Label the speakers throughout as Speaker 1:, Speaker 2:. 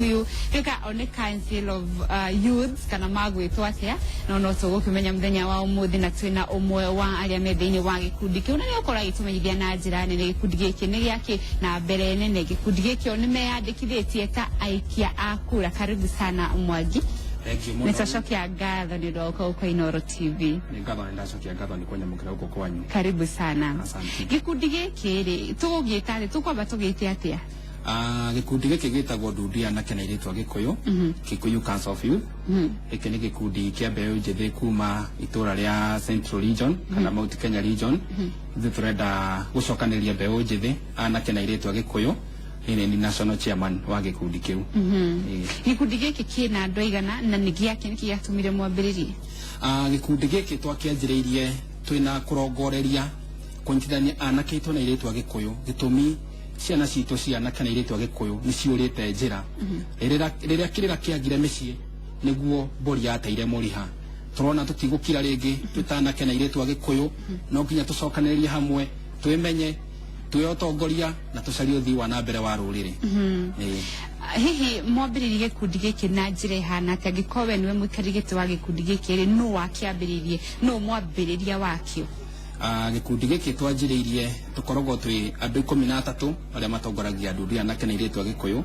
Speaker 1: You reka on the council of youths kana magwitwo atia no no tugukimenya muthenya wa umuthi na twina umwe wa aria methini wa gikundi kiu na ni ukora gitumenyithia na njira nene gikundi giki ni giake na mbere nene gikundi giki ni meyandikithitie ta aikia akura. Karibu sana Mwangi. Nitacokia ngatho ni ndoka uko Inooro TV.
Speaker 2: Ni ngatho ndacokia ngatho ni kunyamukira uko kwanyu.
Speaker 1: Karibu sana. Gikundi giki ri tugugita tukwamba tugite atia?
Speaker 2: Gikundi giki gitagwo Ndundi Anake na Airĩtu a Gĩkũyũ, Gĩkũyũ Council of Youth. Gĩkĩ nĩ gĩkundi kĩa mbeũ njĩthĩ kuma itũra rĩa Central Region kana Mount Kenya Region. Ithuĩ tũrenda gũcokanĩrĩria mbeũ njĩthĩ anake na airĩtu a Gĩkũyũ. Ni national chairman wa gikundi kiu.
Speaker 1: Gikundi giki kina andũ aigana na nĩ gĩake nĩ gĩatũmire mwambĩrĩrie?
Speaker 2: Gikundi giki twakĩanjĩrĩirie twĩna kũrongoreria kũnyitithania anake aitũ na airĩtu a Gĩkũyũ. Gĩtũmi ciana citũ cia anake na airĩtu a Gĩkũyũ nĩ ciũrĩte njĩra rĩrĩa kĩrĩra kĩagire mĩciĩ nĩguo mbũri yateire mũriha. Tũrona tũtigũkira rĩngĩ tũtanake na airĩtu a Gĩkũyũ, no nginya tũcokanĩrĩrie hamwe twĩmenye tuyotongoria na tucarie uthii wa na mbere wa ruriri.
Speaker 1: Hihi mwambĩrĩrie gikundi giki na njĩra ihana atĩa angĩkorwo niwe mũikarĩri wa gikundi giki ri no wakĩambĩrĩrie no mwambĩrĩria wakio?
Speaker 2: Gikundi giki twanjĩrĩirie tukoragwo twĩ andũ 13 arĩa matongoragia Ndundi Anake na Airĩtu a Gĩkũyũ,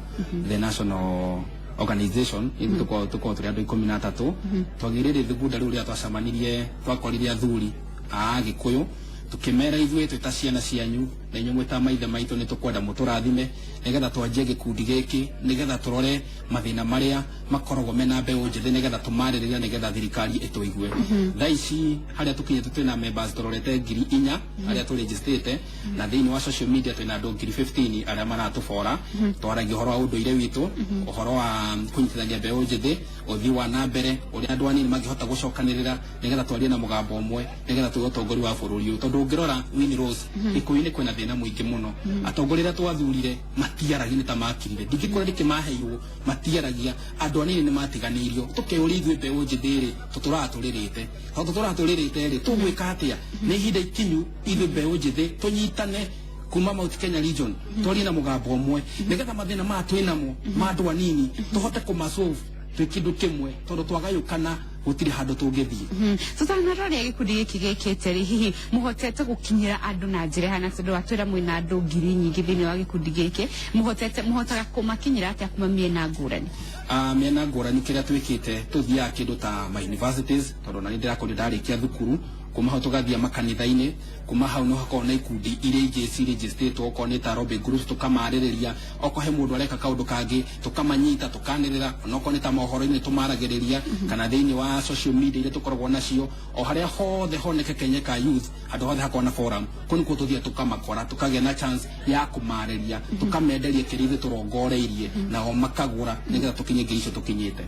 Speaker 2: the national organization. Tukoragwo tũrĩ andũ 13 twagĩrĩire thugunda rĩu rĩa twacamanirie twakorire athuri a Gĩkũyũ tukimera ithuĩ twĩ ta ciana cianyu na inyuĩ mwĩta maithe maitũ nĩ tũkwenda mũtũrathime nigetha twanjie gikundi gĩkĩ nigetha tũrore mathĩna marĩa makoragwo mena mbeũ njĩthĩ nigetha tũmarĩrĩria nigetha thirikari ĩtũigue. Thaa ici harĩa tũkinyĩte twĩna members tũrorete 4,000 arĩa tũregistrĩte na thĩinĩ wa social media twĩna andũ 15,000 arĩa maratũbora twaragia ũhoro wa ũndũire witũ, ũhoro wa kũnyitithania mbeũ njĩthĩ, ũthii wa na mbere ũrĩa andũ anini mangĩhota gũcokanĩrĩra nigetha twarie na mũgambo ũmwe nigetha tũgĩe ũtongoria wa bũrũri ũyũ. Tondũ ũngĩrora Winnie Rose Gĩkũyũ-inĩ kwĩna thĩna mũingĩ mũno. Atongoria twathurire matiaragia nĩ ta makirire, ndingĩkora rĩngĩ maheirwo matiaragia, andũ anini nĩ matiganĩirio. Tũkeyũria ithuĩ mbeũ njĩthĩ rĩ tũtũratũrĩrĩte, tondũ tũratũrĩrĩte rĩ tũgwĩka atĩa? Nĩ ihinda ikinyu ithuĩ mbeũ njĩthĩ tũnyitane kuma Mount Kenya Region twarie na mũgambo ũmwe nigetha mathĩna maya twĩnamo ma andũ anini tũhote kũmasolve twĩ kĩndũ kĩmwe, tondũ twagayũkana gũtirĩ handũ tũngĩthiĩ.
Speaker 1: Tũtanaroria gikundi gĩkĩ gĩkĩte rĩ hihi mũhotete gũkinyĩra andũ na njĩra hana, tondũ atwĩra mwĩna andũ ngiri nyingĩ thĩinĩ wa gikundi gĩkĩ, mũhotaga kũmakinyĩra atĩa kuma mĩena ngũrani?
Speaker 2: Mĩena ngũrani kĩrĩa twĩkĩte tũthiaga kĩndũ ta ma universities, tondũ na nĩ ndĩrakorwo ndarĩkia thukuru, kuma hau tũgathiĩ makanitha-inĩ, kuma hau no hakorwo na ikundi iria ingĩ cirĩnjĩstĩtwo okorwo nĩ ta Aerobic groups tũkamarĩrĩria, okorwo he mũndũ areka kaũndũ kangĩ tũkamanyita tũkanĩrĩra, onokorwo nĩ ta mohoro-inĩ tũmaragĩrĩria kana thĩinĩ wa social media iria tũkoragwo nacio, o harĩa hothe honeke Kenya ka youth andũ hothe hakorwo na forum, kũu nĩkuo tũthiĩ tũkamakora tũkagĩa na chance ya kũmarĩria tũkamenderia kĩrĩa ithuĩ tũrongoreirie nao makagũra nigetha tũkinye ngĩ icio tũkinyĩte.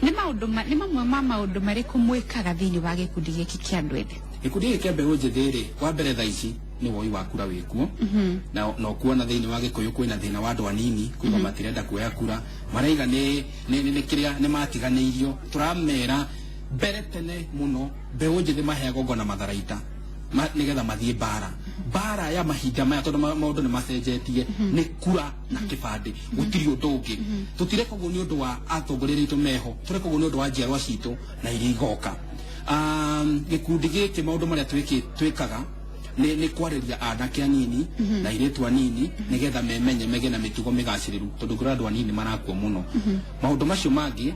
Speaker 1: Nĩ mamwe ma maũndũ marĩkũ mwĩkaga thĩinĩ wa gikundi gĩkĩ kĩa andũ ethĩ? Gikundi
Speaker 2: gĩkĩ kĩa mbeũ njĩthĩ rĩ, wa mbere thaa ici nĩ woi wa kura wĩkuo na kuona thĩinĩ wa Gĩkũyũ kwĩna thĩna wa andũ anini kuga matirenda kuoya kura, maraiga nĩ kĩrĩa nĩ matiganĩirio. Tũramera mbere tene mũno mbeũ njĩthĩ maheagwo ngona matharaita nigetha mathiĩ bara ya mahinda maya, tondũ maũndũ nĩ macenjetie, nĩ kura na kĩbandĩ, gũtirĩ ũndũ ũngĩ. Tũtireka ũguo nĩ ũndũ wa atongoria aitũ meho, tũreka ũguo nĩ ũndũ wa njiarwa citũ na iria igoka. Gikundi gĩkĩ maũndũ marĩa twĩkaga nĩ kwarĩria anake anini na airĩtu anini nigetha memenye megĩe na mĩtugo mĩgacĩrĩru, tondũ ngũra andũ anini marakua mũno. Maũndũ macio mangĩ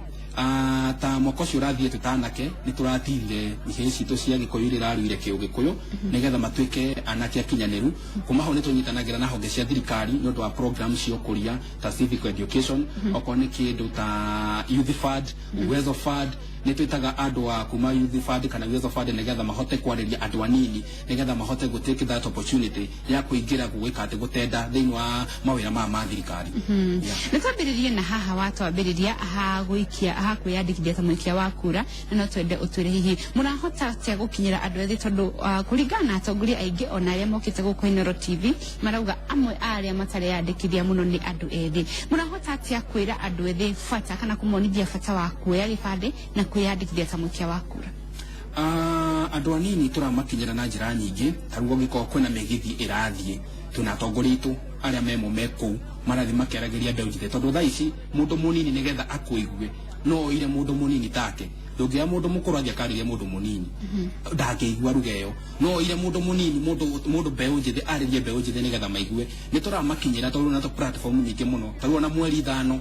Speaker 2: ta mwaka ũcio ũrathiĩte ta anake nĩ tũratirire ihĩĩ citũ cia Gĩkũyũ iria irarũire kĩũgĩkũyũ nigetha matuĩke anake akinyanĩru. Kuma hau nĩ tũnyitanagĩra na honge cia thirikari nĩ ũndũ wa program cia ũkũria ta civic education, okorwo nĩ kĩndũ ta youth fund, uwezo fund, nĩ twĩtaga andũ a kuma youth fund kana uwezo fund nigetha mahote kwarĩria andũ anini nigetha mahote gũtake that opportunity ya kũingĩra gwĩka atĩ gũtenda thĩinĩ wa mawĩra ma thirikari.
Speaker 1: Nĩ twambĩrĩrie na haha watwambĩrĩria ha kwĩyandĩkithia ta mũikia wa kura, na no twende ũtwĩre hihi mũrahota atĩa gũkinyĩra andũ ethĩ, tondũ kũringana na atongoria aingĩ ona arĩa mokĩte gũkũ Inooro TV marauga amwe arĩa matareyandĩkithia mũno nĩ andũ ethĩ. Mũrahota atĩa kwĩra andũ ethĩ bata kana kũmonithia bata wa kuoya gĩbandĩ na kwĩyandĩkithia ta mũikia wa kura?
Speaker 2: Andũ anini tũramakinyĩra na njĩra nyingĩ, tarĩu ũngĩkorwo kwĩna mĩgithi ĩrathiĩ twĩna atongoria aitũ arĩa memo mekũu marathi makiarageria mbeu njithe tondu thaa ici mundu munini nigetha akuigue no ire mundu munini take ndugia mundu mukuru athia kariria mundu munini ndangĩigua rugeyo no ire mundu munini mundu mbeu njithe aririe mbeu njithe nigetha maigue nituramakinyira tondu na platform nyingĩ muno tarĩu ona mweri 5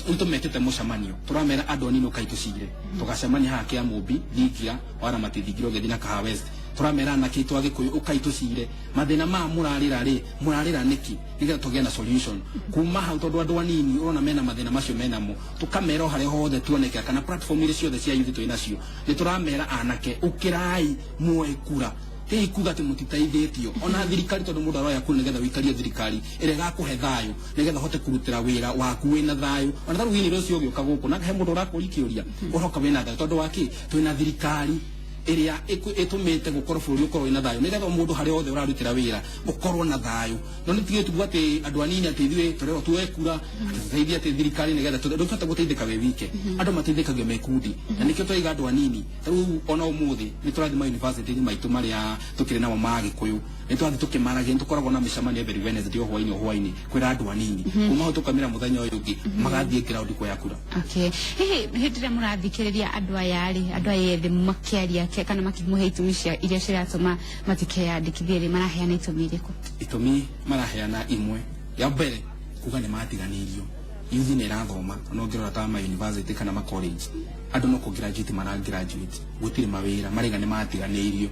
Speaker 2: nitumetete mucamanio turamera andu anini kaitucire tugacemania haha kia Mumbi Thingira wara matithingiro gethina Kaha West turamera na kitu agikuyu ukaitucire mathina ma murarira niki nigetha tugie na solution kuma hau tondu andu anini urona mena mathina macio menamo tukamera hare hothe tuoneke kana platform ile ciothe cia youth twinacio nituramera anake ukirai muoe kura Tei kuga ati mutitaithĩtio ona thirikari tondu mundu aroya kura nigetha wikarie thirikari ire gakuhe thayu nigetha hote kurutira wira waku wina thayu ona taru wini rucio gioka guku na he mundu urakurikiuria uroka wina thayu tondu waki twina thirikari iria itumite gukorwo bũrũri ukorwo wina thayu nigetha mundu hari othe urarutira wira ukorwo na thayu no nitige tuga ati andu anini ati ithuĩ tureo tuwe kura tuteithie ati thirikari nigetha ndũkata guteithĩka we wike andu mateithĩkagio mekundi na nikio twaiga andu anini rĩu ona ũmũthĩ nĩtũrathi ma university maitu maria tukire namo ma Gĩkũyũ nĩtwathi tukimaragia nĩtũkoragwo na mĩcemanio every Wednesday hwainĩ kwĩra andu anini kuma hau tukamĩra mũthenya ũyũ ũngĩ magathiĩ ground kuoya kura.
Speaker 1: Okay, hihi hĩndĩ ĩrĩa mũrathikĩrĩria andu aya ethĩ makiaria kana makimuhe itumi iria ciratũma matikeyandĩkithie rĩ maraheana itumi irĩkũ?
Speaker 2: Itumi maraheana imwe ya mbere kuga nĩ matiganĩirio youth nĩ ĩrathoma no ngĩrora ta ma university kana ma college andu no graduate graduate gutire mawira marega nĩ matiganĩirio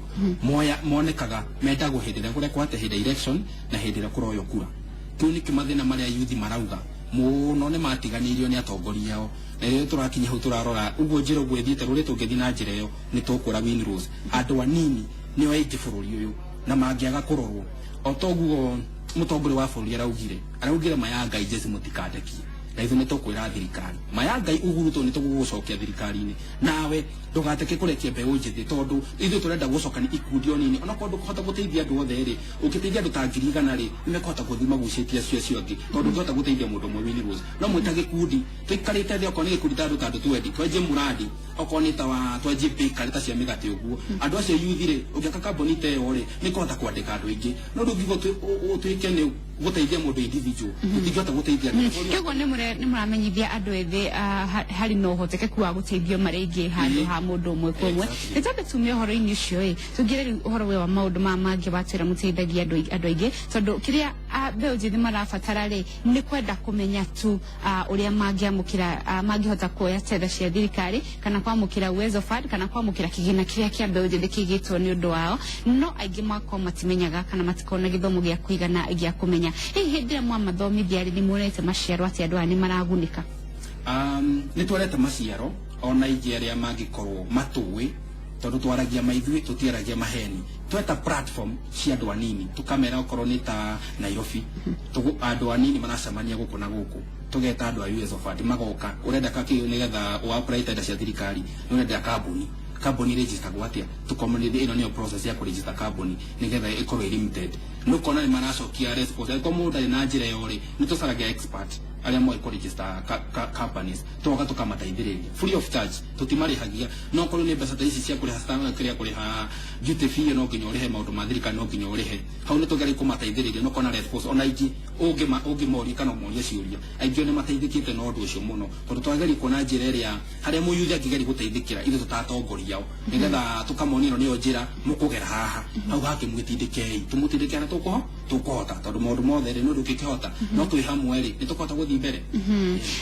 Speaker 2: monekaga mendagwo hĩndĩ ĩrĩa kũrĩa kwate hĩndĩ election na hĩndĩ ĩrĩa kũroyo kura kĩu nĩ kĩmathĩna marĩa youth marauga muno nĩ matiganĩirio nĩ atongoria ao na rĩrĩa tũrakinya hau tũrarora ũguo njĩra ũguo ĩthiĩte rũrĩ tũngĩthiĩ na njĩra ĩyo nĩ tũkũra win rose andũ anini nĩo aingĩ bũrũri ũyũ na mangĩaga kũrorwo o toguo mũtongoria wa bũrũri araugire Mayangai Jesse mũtikandekie na ithu nĩ tũkwĩra thirikari Mayangai Uhuru to nĩ tũgũgũcokia thirikari-inĩ nawe ndũgateke kũrekia mbeũ njĩthĩ tondu ithuĩ tũrenda gũcokania ikundi o nini ona korwo ndũkũhota gũteithia andũ othe rĩ ũngĩteithia andũ ta 100 rĩ nĩmekũhota gũthiĩ magucĩtie acio angĩ tondu ndũhota gũteithia mũndũ ũmwe wini rose no mwĩta gĩkundi tũikarĩte thĩ okorwo nĩ gĩkundi ta andũ 20 twenjie mũradi okorwo nĩ ta wa twenjie bakery ta cia mĩgate ũguo andũ acio youth rĩ ũngĩaka kambuni ta ĩyo rĩ nĩkũhota kwandĩka andũ aingĩ no ndũngĩuga ũtuĩke nĩ gũteithia mũndũ individual ũtingĩhota gũteithia
Speaker 1: kĩguo nĩ mũramenyithia andũ ethĩ harĩ na ũhotekeku wa gũteithio marĩ aingĩ handũ ha mũndũ ũmwe kwa ũmwe nĩ tondũ tumia ũhoro-inĩ ũcio ĩ tũngĩre rĩu ũhoro wa maũndũ mangĩ watwĩra mũteithagia andũ aingĩ tondũ kĩrĩa mbeũ njĩthĩ marabatara rĩ nĩ kwenda kũmenya tu ũrĩa mangĩhota kuoya tetha cia thirikari kana kwamũkĩra Uwezo Fund kana kwamũkĩra kĩgĩna kĩrĩa kĩa mbeũ njĩthĩ kĩigĩtwo nĩ ũndũ wao no aingĩ makorwo matimenyaga kana matikona gĩthomo gĩa kũigana gĩa kũmenya hihi hĩndĩ ĩrĩa mwamathomithia rĩ nĩ muonete maciaro atĩ andũ aya nĩ maragunĩka?
Speaker 2: Nĩ twarete maciaro ona aingĩ arĩa mangĩkorwo matũĩ tondu twaragia maithuĩ tũtiaragia maheni tweta platform cia andũ anini tukamera okorwo nĩ ta Nairobi andũ anini maracemania gũkũ na gũkũ tugeta andũ a Uwezo Fund magoka urenda kakĩo nigetha wa-apply tenda cia thirikari nĩurenda kambuni register gwatia tukomunithia ino niyo process ya kuregister kambuni nigetha ikorwo limited nukona ni maracokia response ko mundu ari na njira yori nitũcaragia expert aria moe kuregister companies tuoka tukamateithĩrĩria free of charge tutimarĩhagia no korwo nĩ mbeca ta ici cia kũrĩha standard kĩrĩa kũrĩha duty fee no nginya ũrĩhe maũndũ ma thirikari no nginya ũrĩhe hau nĩ tũgeria kũmateithĩrĩria no kona response ona aingĩ ũngĩmoria kana ũmorie ciũria aingĩ nĩ mateithĩkĩte na ũndũ ũcio mũno tondũ twageria kuona njĩra ĩrĩa harĩa mũyuthi angĩgeria gũteithĩkĩra ithuĩ tũtatongoria o nĩgetha tũkamonia ĩno nĩyo njĩra mũkũgera haha hau hake mwĩtindĩkei tũmũtindĩke na tũkũhota tondũ maũndũ mothe rĩ no ndũngĩkĩhota no twĩ hamwe rĩ nĩ tũkũhota gũthiĩ mbere.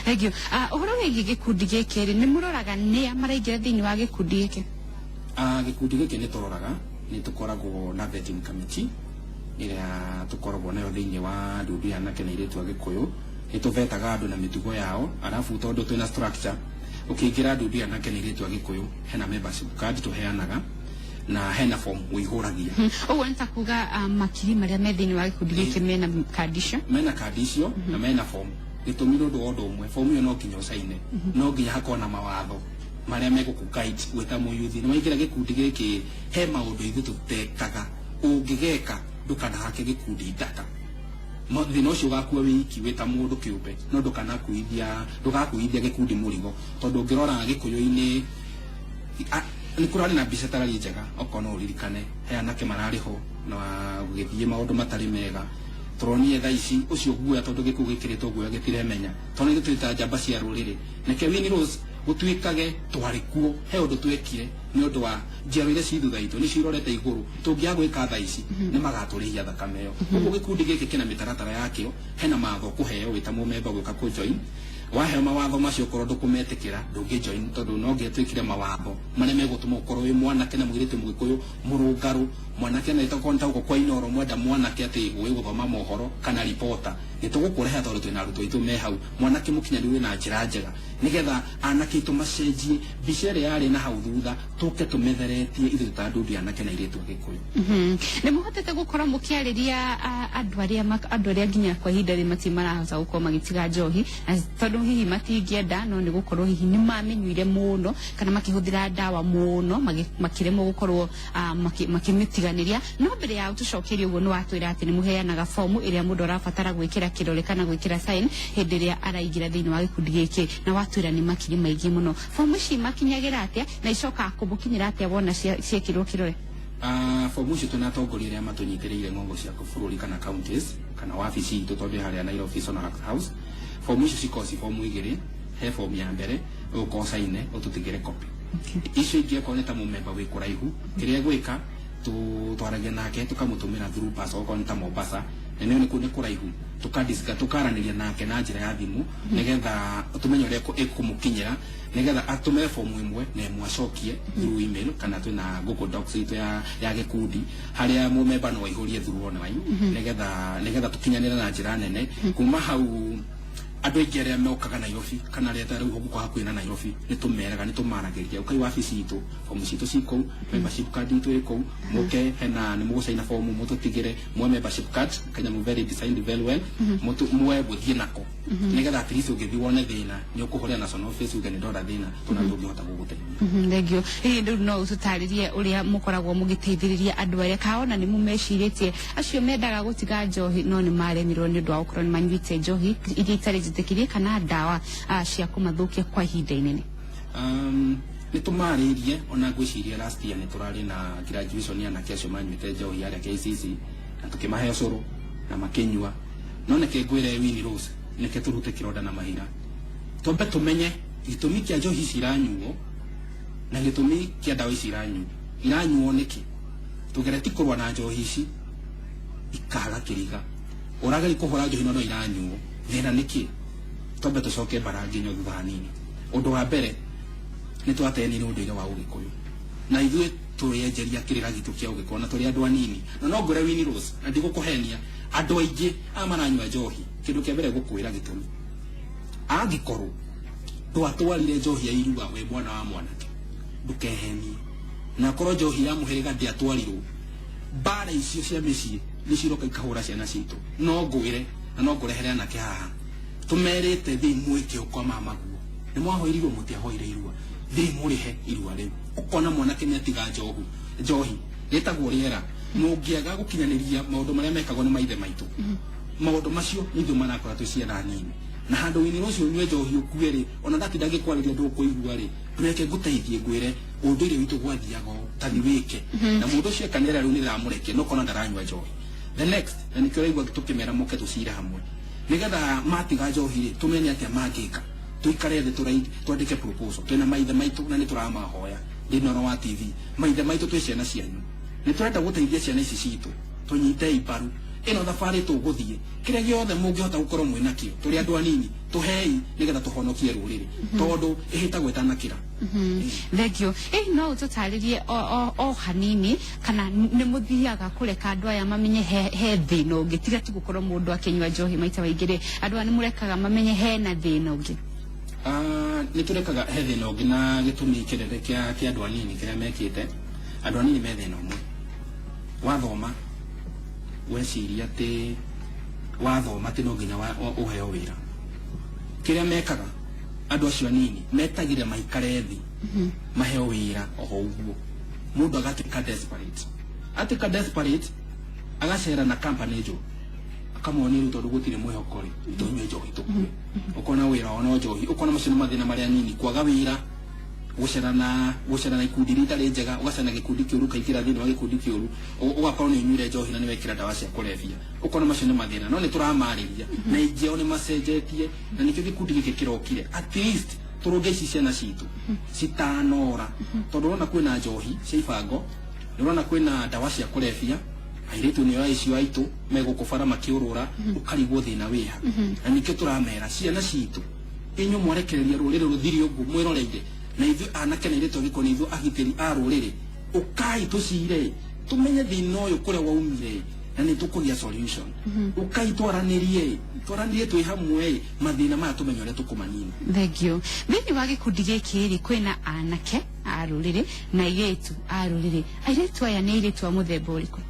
Speaker 1: Thank you. Ũhoro wĩgiĩ gĩkundi gĩkĩ rĩ nĩ mũroraga nĩa maraingĩra thĩinĩ wa gĩkundi gĩkĩ?
Speaker 2: Gĩkundi gĩkĩ nĩ tũroraga nĩ tũkoragwo na vetting committee ĩrĩa tũkoragwo nayo thĩinĩ wa ndundu ya anake na airĩtu a Gĩkũyũ nĩ tũvetaga andũ na mĩtugo yao arabu tondũ twĩna structure ũkĩingĩra ndundu ya anake na airĩtu a Gĩkũyũ hena membership card tũheanaga na hena form ũihũragia.
Speaker 1: Ũguo nĩ ta kuga makiri marĩa me thĩinĩ wa gĩkundi gĩkĩ mena kandi icio?
Speaker 2: Mena kandi icio na mena form gĩtũmire ũndũ o ũndũ ũmwe form ĩyo no nginya ũcaine no nginya hakorwo na mawatho marĩa megũkũguide gwĩta mũyuthi nĩ waingĩra gĩkundi gĩkĩ he maũndũ ithuĩ tũtekaga ũngĩgeka ndũkanahake gĩkundi ndaka thĩna ũcio ũgakua wiki wĩta mũndũ kĩũmbe no ndũgakuithia gĩkundi mũrigo tondũ ũngĩrora Gĩkũyũ-inĩ nĩ kũrarĩ na mbica tarari njega okorwo no ũririkane he anake mararĩ ho na gũgĩthiĩ maũndũ matarĩ mega turonie tha ici ucio guoya tondu giku gikiritwo guoya gitiremenya tondu gitwita njamba cia ruriri neke Winnie Rose gutuikage twari kuo he undu twekire ni undu wa njiaro iria ci thutha itu ni cirorete iguru tungiagwika tha ici ni magaturihia thakame yo uguo gikundi giki kina mitaratara yakio hena matho kuheo wita mumemba gwika ku join waheo mawatho macio korwo ndukumetikira ndungi join tondu no ngetwikire mawatho maria megutuma ukorwo wi mwanake na mwirite mugikuyu murungaru mwanake na itakonta uko kwa inoro mwenda mwanake ati wi guthoma mohoro kana reporter nitugukureha tondu twina arutu itu me hau mwanake mukinyani wina njira njega nigetha anake tumacenjie bicere yari na hau thutha tuke tumetheretie ithu tutandundi anake na iritu gikuyu
Speaker 1: ni muhotete gukora mukiariria andu aria nginya kwa ihinda ri matimarahota gukorwo magitiga njohi tondu hihi matingienda no ni gukorwo hihi ni mamenyuire muno kana makihuthira dawa muno makiremwo gukorwo makimitiganiria no mbere ya utucokerie uguo ni watwira ati ni muheanaga fomu iria mundu arabatara gwikira kirore kana gwikira sign hindi iria araigira thiini wa gikundi giki na watwira ni makiri maingi muno fomu ici makinyagira atia na icoka kumukinyira atia wona ciekirwo kirore
Speaker 2: fomu ici tunatongoria aria matunyitiriire ngongo cia bururi kana counties kana wabici itu tondu haria Nairobi Zonal House fomu ici cikosi fomu igiri he fomu ya mbere ukosaine ututigire copy icio ingi koneta mumemba wi kuraihu kiria gwika twaragia nake tukamutumira through pass okoneta Mombasa nene ni kune kuraihu tukaraniria nake na njira ya thimu nigetha tumenye uria ikumukinyira nigetha atume fomu imwe na mwacokie through email kana twina Google Docs itu ya gikundi haria mumemba no ihurie through online nigetha tukinyanira na njira nene kuma hau andu aingi aria mokaga Nairobi kana aria tari guku hakuina Nairobi ni tumeraga ni tumaragiriria ukai wabici itu fomu citu ciku membership card itu iko muke hena ni mugucaina fomu mututigire mwe membership card kanya mu very designed very well mutu mwe buthie nako nigetha at least ugithi wone thina ni ukuhoria national office ugani ndora thina tunatungihota guguteithia
Speaker 1: thengio ndu no ututaririe uria mukoragwo mugiteithiriria andu aria kaona ni mumeciritie acio mendaga gutiga njohi no ni maremirwo ni ndu wa ukorwo ni manyuite njohi iria itari tikirie kana dawa cia kumathukia kwa ihinda inene
Speaker 2: ni tumaririe ona gwiciria last year ni turari na graduation ya na kesho manyuite njohi ya KCC na tukimahe ucuru na makinyua no neke ngwire Winnie Rose neke turute kironda na mahira tombe tumenye gitumi kia njohi ciranyuo na gitumi kia dawa iranyuo niki tugereti kurwa na njohi ici ikaga kiriga oraga ikuhora njohi no iranyuo thina niki tombe tucoke barangi nyo thutha hanini undu wa mbere ni twateni ni undu wa ugikuyu na ithuĩ tũrĩenjeria kĩrĩra gitu kia ugikuyu na tũrĩ andu anini na no ngore Winnie Rose na ndigũkũhenia andu aingĩ amaranyua njohi kindu kĩa mbere gũkwĩra gĩtũmi angĩkorwo twatwarire njohi ya irua we mwana wa mwanake ndukehenie na korwo njohi ya mũhĩrĩga ndĩatwarirwo mbara icio cia mĩciĩ nĩ ciroka ikahũra ciana citũ no ngwĩre na no ngũrehere anake haha tumerite thi mwike ukwa mamaguo ni mwahoirirwo mutiahoire irua thi murihe irua riu ukona mwanake ni atiga njohi retagwo riera mungiaga gukinyaniria maundu maria mekagwo ni maithe maitu maundu macio nithu marakora tu ciana nini na handu Winnie Rose nywe njohi ukuere ona ndatinda kwariria ndu kuigua ri tureke guteithie ngwire unduire witu gwathiago tathi wike na mundu cio kanera riu ni ramureke no kona ndaranywa njohi the next na nikio igwa tukimera muke tucira hamwe nigetha matiga njohi tumenye atia mangika tuikare thi twandike proposal twina maithe maitu na ni turamahoya ndinoro wa TV maithe maitu twi ciana cianyu ni turenda guteithia ciana ici citu tunyite iparu ino thabari tuguthie kiria giothe mungihota gukorwo mwina kio turi andu anini tuhei nigetha tuhonokie ruriri tondu ihitagwo itanakira
Speaker 1: thengio no ututaririe o hanini kana ni muthiaga kureka andu aya mamenye he thina ungi tiga tu gukorwo mundu akinywa njohi maita waingire andu ani murekaga mamenye he na thina ungi
Speaker 2: ni turekaga he thina ungi na gitumi kirere kia andu anini kiria mekite andu anini me thina umwe wathoma weciria ati wathoma ati no nginya uheo wira kiria mekaga andu acio anini metagire maikare thi maheo wira oho uguo mundu agatika desperate agacera na company njo akamoni ru tondu gutire mwihokori tunywe njohi tukue ukona wira ona njohi ukona macino mathina maria nini kwaga wira gucerana ikundi ritari njega ugacana gikundi kiuru kaikira thini wa gikundi kiuru ugakorwo ni unyuire njohi na ni wekira dawa cia kulevia ukona macio ni mathina no ni turamariria na ingeo ni macenjetie na nikio gikundi giki kirokire at least turunge ici ciana citu citanora tondu rona kwina njohi cia ibango rona kwina dawa cia kulevia airetu ni aicio aitu megukubara makiurura ukarigwo thina wiha na nikio turamera ciana citu inyu mwarekereria rurire ruthiri ugu mwiroreire na ithu anake na iretu giko ni ithu agiteri a rurire ukai tucire tumenye thina uyu kuria waumire na ni tukugia solution ukai twaranirie twi hamwe mathina maya tumenye uria tukumanini.
Speaker 1: Thank you. Thini wa gikundi giki ri kwina anake a rurire na iretu a rurire airetu aya ni iretu a muthemba uriku?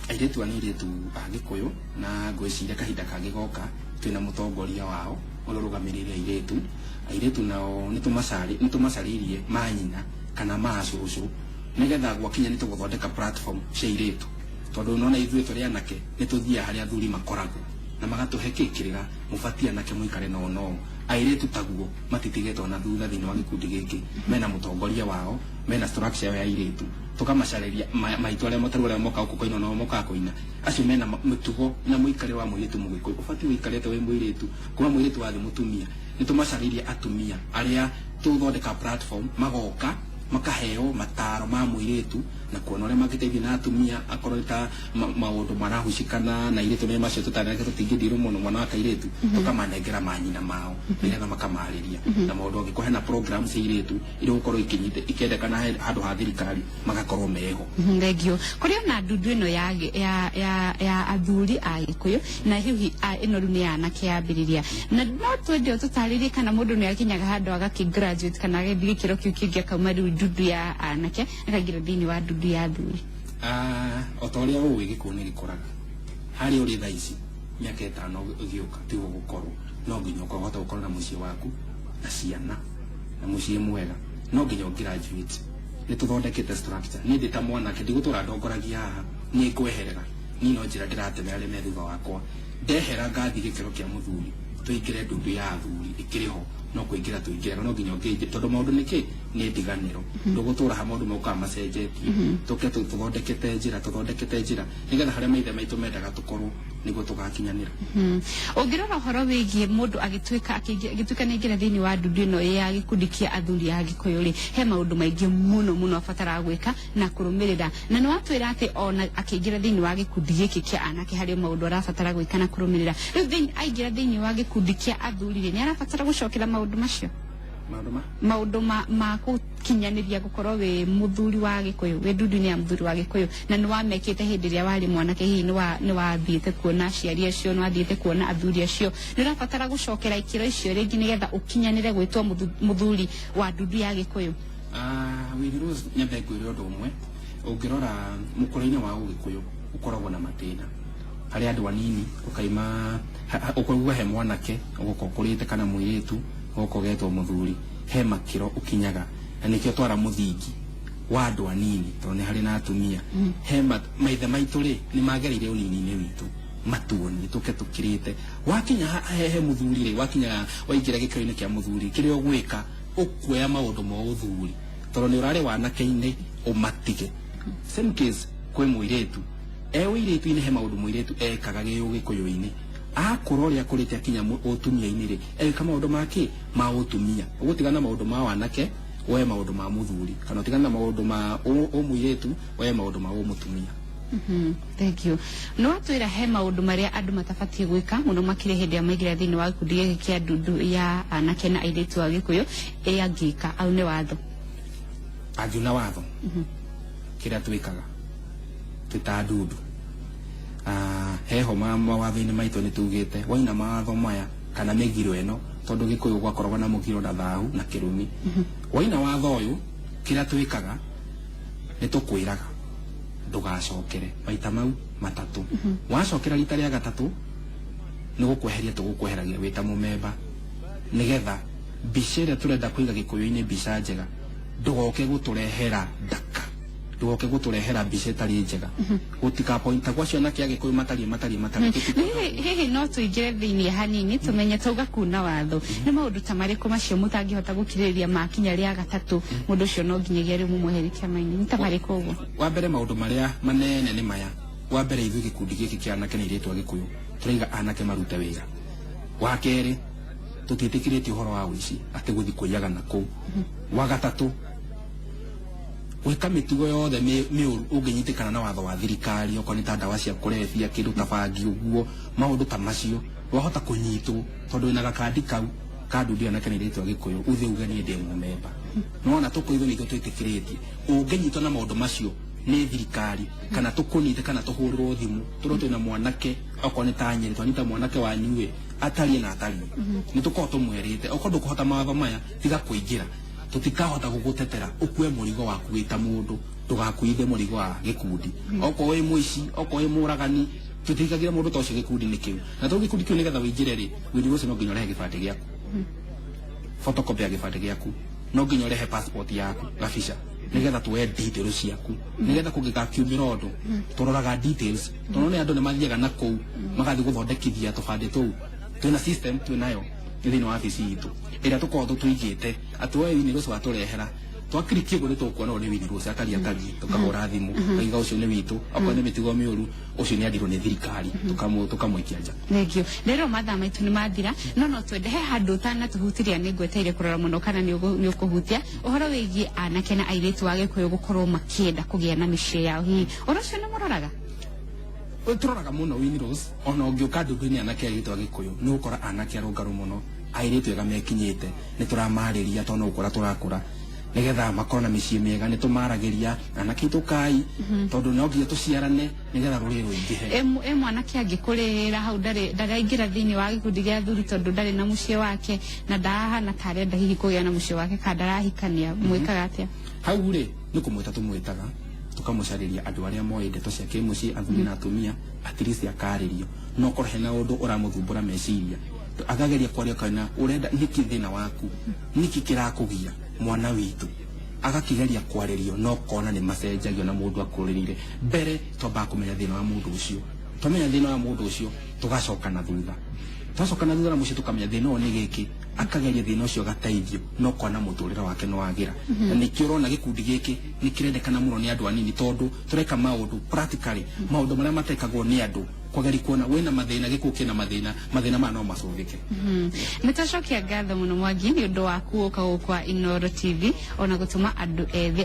Speaker 2: Airetu ni iretu a gikuyu na ngwiciria kahinda kangigoka twina mutongoria wao ururugamirire airetu nao nitumacaririe manyina kana macucu nigetha gwakinya nituguthondeka platform cia airetu tondu nona ithuĩ tũrĩ anake nĩtũthiaga harĩa athuri makoragwo na magatuhe kĩkĩrĩra mũbatie anake mũikare na ono airetu taguo matitigĩtwo na thutha thĩinĩ wa gĩkundi gĩkĩ mena mũtongoria wao mena structure ya airetu tukamacarĩria maitũ arĩa mataru arĩa moka gũkũina no moka kũina acio mena mĩtugo na mũikare wa mũirĩtu mũgĩkũyũ ũbatie ũikarĩte wĩ mũirĩtu kuma mũirĩtu wathi mũtumia nĩtũmacarĩria atumia arĩa tũthondeka platform magoka makaheo mataro ma mũirĩtu na kuona ũrĩa mangĩteithia na atumia akorwo ta maũndũ marahucikana na airetu nĩ macio tũtanake tũtingĩthiĩ mũno mwana wa kairĩtu tũkamanengera manyina mao nĩgetha makamarĩria na maũndũ angĩkorwo hena program cia airetu iria gũkorwo ikĩendekana handũ ha thirikari magakorwo meho.
Speaker 1: Thengio kũrĩ ona ndundu ĩno ya athuri a Gĩkũyũ na hihi ĩno rĩu nĩ anake yambĩrĩria na no twende tũtarĩrie kana mũndũ nĩ akinyaga handũ agakĩ-graduate kana agĩthiĩ gĩkĩro kĩu kĩngĩ akauma rĩu ndundu ya anake akaingĩra thĩinĩ wa ndundu ya athuri.
Speaker 2: O ta ũrĩa ũĩ Gĩkũyũ nĩ gĩkũraga harĩa ũrĩ thaa ici mĩaka ĩtano ũgĩũka tiguo gũkorwo no nginya ũkahota gũkorwo na mũciĩ waku na ciana na mũciĩ mwega no nginya ũgraduate nĩtũthondekete structure niĩ ndĩ ta mwanake ndigũtũra ndongoragia haha nĩ ngweherera niĩ no njĩra ndĩratemera arĩa me thutha wakwa ndehera ngathi gĩkĩro kĩa mũthuri tũingĩre ndundu ya athuri ĩkĩrĩ ho no kũingĩra tũingĩra no nginya ũngĩnje tondũ maũndũ nĩkĩ nĩ ndiganĩro ndũgũtũra ha maũndũ mokaga macenjetie tũke tũthondekete njĩra nĩgetha harĩa maithe maitũ mendaga tũkorwo nĩguo tũgakinyanĩra.
Speaker 1: Ũngĩrora ũhoro wĩgiĩ mũndũ agĩtuĩka nĩaingĩra thĩinĩ wa ndundu ĩno ya gĩkundi kĩa athuri a Gĩkũyũ rĩ he maũndũ maingĩ mũno abataraga gwĩka na kũrũmĩrĩra na nĩ watwĩra atĩ ona akĩingĩra thĩinĩ wa gĩkundi gĩkĩ kĩa anake harĩ maũndũ arabatara gwĩka na kũrũmĩrĩra rĩu aingĩra thĩinĩ wa gĩkundi kĩa athuri rĩ nĩ arabatara gũcokera maũndũ macio maũndũ ma gũkinyanĩria gũkorwo wĩ mũthuri wa Gĩkũyũ wĩ ndundu-inĩ ya mũthuri wa Gĩkũyũ na nĩ wamekĩte hĩndĩ ĩrĩa warĩ mwanake hihi nĩ wathiĩte kuona aciari acio nĩ wathiĩte kuona athuri acio nĩ ũrabatara gũcokera ikĩro icio rĩngĩ nĩgetha ũkinyanĩre gwĩtwo mũthuri wa ndundu ya Gĩkũyũ.
Speaker 2: Wĩrĩ Rose nyambe ngwĩre ũndũ ũmwe ũngĩrora mũkũrĩre wa Gĩkũyũ ũkoragwo na matĩna harĩ andũ anini ũkaima ũkauga he mwanake ũgũkũrĩte kana mũirĩtu ũkogetwo mũthuri he makĩro ũkinyaga na nĩkĩo twara mũthingi wa andũ anini tondũ nĩ harĩ na atumia he maithe maitũ rĩ nĩ magereire ũnini-inĩ witũ matuonie tũke tũkĩrĩte wakinya he mũthuri rĩ wakinya waingĩra gĩkĩro-inĩ kĩa mũthuri kĩrĩa ũgwĩka ũkuoya maũndũ ma ũthuri tondũ nĩ ũrarĩ wanake-inĩ ũmatige same case kwĩ mũirĩtu ũirĩtu-inĩ he maũndũ mũirĩtu ekaga Gĩkũyũ-inĩ akũra ũrĩa akũrĩte akinya ũtumia-inĩ rĩ eka maũndũ make ma ũtumia ũgũtigana maũndũ ma wanake woe maũndũ ma mũthuri kana ũtigana maũndũ ma mũirĩtu woe maũndũ ma mũtumia.
Speaker 1: Thank you. No watwĩra he maũndũ marĩa andũ matabatie gwĩka mũno makĩria hĩndĩ ya maingĩra thĩinĩ wa gĩkundi gĩkĩ kĩa ndundu ya anake na airĩtu a Gĩkũyũ angĩka aune watho
Speaker 2: angiuna watho kĩrĩa twĩkaga twĩta ndundu heho mawatho-inĩ maitũ nĩ tugĩte waina mawatho maya kana mĩgiro ĩno tondũ Gĩkũyũ gwakoragwo na mũgiro na thahu na kĩrumi waina watho ũyũ kĩrĩa twĩkaga nĩ tũkwĩraga ndũgacokere maita mau matatũ wacokera rita rĩa gatatũ nĩ gũkweheria tũgũkweheragia wĩta mũmemba nĩgetha mbica ĩrĩa tũrenda kũiga Gĩkũyũ-inĩ mbica njega ndũgoke gũtũrehera ndaka ndugoke guturehera mbica itari njega gutika pointa gwacio na kiage kuyu matari
Speaker 1: hehe no tuingire thiini hanini tumenye tuga kuna watho ni maundu ta mariko macio mutangihota gukiriria makinya ria gatatu mundu ucio no nginyagia ri mumuheri kiama-ini ni ta mariko uguo
Speaker 2: wa mbere maundu maria manene ni maya wa mbere ithu gikundi giki kia anake na iretu agikuyu turaiga anake marute wira wa keri tutitikirite uhoro wa wici ati guthi kuiyaga na kuu wa gatatu wika mitugo yothe miuru unginyitikana na watho wa thirikari okoni ta ndawa cia kurefia kindu ta bangi uguo maundu ta macio wahota kunyitwo tondu ina gakandi kau kandudia na kanirite agikuyu uthi ugani ndi mumemba nona tukuithu nitho twitikiritie unginyitwo na maundu macio ni thirikari kana tukunite kana tuhurirwo thimu turoto na mwanake okoni ta nyeri twanyita mwanake wa nyue atari na atari ni tuko tumwerite okondo kuhota mawatho maya tiga kuingira tutikahota gugutetera ukue murigo waku wita mundu tugakuithe murigo wa gikundi oko we muici oko we muragani tutikagira mundu tocio gikundi ni kiu na to gikundi kiu ni getha wingire ri wiri ucio no nginya rehe gibande giaku photocopy ya gibande giaku no nginya rehe passport yaku gabisha ni getha tuwe details ciaku ni getha kungigakiumira undu turoraga details tonone andu ni mathiaga na kou magathi guthondekithia tubande tou twina system twinayo thini wa ofisi itu ira tukorwo tuigite ati we wini rucio aturehera twakirikie gure tukuona uri wini rucio atari tukahura thimu kaiga ucio ni witu akwa ni mitigo miuru ucio ni andirwo ni thirikari tukamwikia nja
Speaker 1: thengio rero mathaa maitu ni mathira no twende he handu tana tuhutiria ni ngweteire kurora muno kana ni ukuhutia uhoro wigie anake na airitu wage kuyo gukorwo makienda kugia na micii yao hihi urucio ni muroraga
Speaker 2: turoraga muno wini rose ona ungiuka ndundu-ini anake airitu agikuyu ni ukora anake arungaru muno airitu ega mekinyite ni turamariria tono ukora turakura nigetha makorwo na micii miega ni tumaragiria anake tukai tondu no nginya tuciarane nigetha ruriri ruingihe
Speaker 1: mwanake angikurira hau ndaraingira thiini wa gikundi gia athuri tondu ndari na mucii wake na ndahana tarenda hihi kugia na mucii wake kana ndarahikania mwikaga atia
Speaker 2: hau ri ni kumwita tumwitaga tukamucariria andu aria moe ndeto cia kimucii athuri na atumia at least akaririo no korwo hena undu uramuthumbura meciria agageria kwaria kana urenda niki thina waku niki kirakugia mwana witu agakigeria kwaririo no kona ni macenjagio na mundu akuririre mbere twamba kumenya thina wa mundu ucio tumenya thina wa mundu ucio tugacoka na thutha na muci tukamenya thina o ni giki akageria thina ucio gateithio no kona muturira wake no wagira na nikio urona gikundi giki nikirendekana muno ni andu anini tondu tureka maundu practically maundu maria matekagwo ni andu kwageri kuona wena mathina gikuki na mathina ma no macuvike
Speaker 1: nitacokia ngatho muno Mwangi ni undu waku uka kwa Inooro TV ona gutuma andu ethi